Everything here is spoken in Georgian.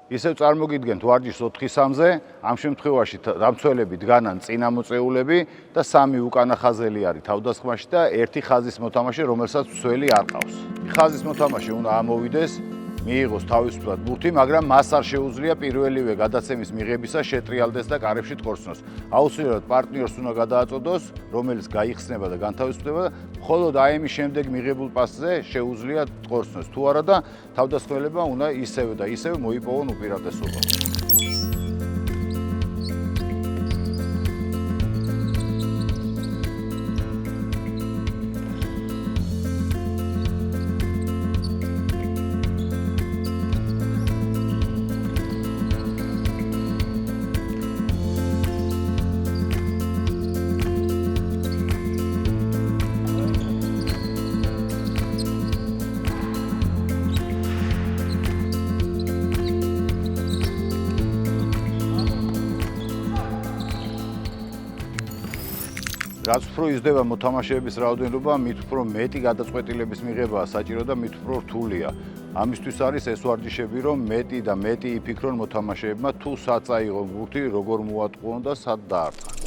ისევ წარმოგიდგენთ ვარჯიშს 4-3-ზე, ამ შემთხვევაში დამცველები დგანან წინა მოწეულები და 3 უკანა ხაზელი არის თავდასხმაში და 1 ხაზის მოთამაშე, რომელსაც მცველი არ ყავს. ხაზის მოთამაშე უნდა ამოვიდეს, მიიღოს თავისუფლად ბურთი, მაგრამ მას არ შეუძლია პირველივე გადაცემის მიღებისა შეტრიალდეს და კარებში ტყორცნოს. აუცილებლად პარტნიორს უნდა გადააწოდოს, რომელიც გაიხსნება და განთავისუფლდება და მხოლოდ აი ამის შემდეგ მიღებულ პასზე შეუძლია ტყორცნოს. თუ არა და თავდასხმელებმა უნდა ისევე და ისევე მოიპოვონ უპირატესობა. რაც უფრო იზრდება მოთამაშეების რაოდენობა, მით უფრო მეტი გადაწყვეტილების მიღება საჭირო და მით უფრო რთულია. ამისთვის არის ეს ვარჯიშები, რომ მეტი და მეტი იფიქრონ მოთამაშეებმა თუ სად წაიღონ ბურთი, როგორ მოატყუონ და სად დაარტყან.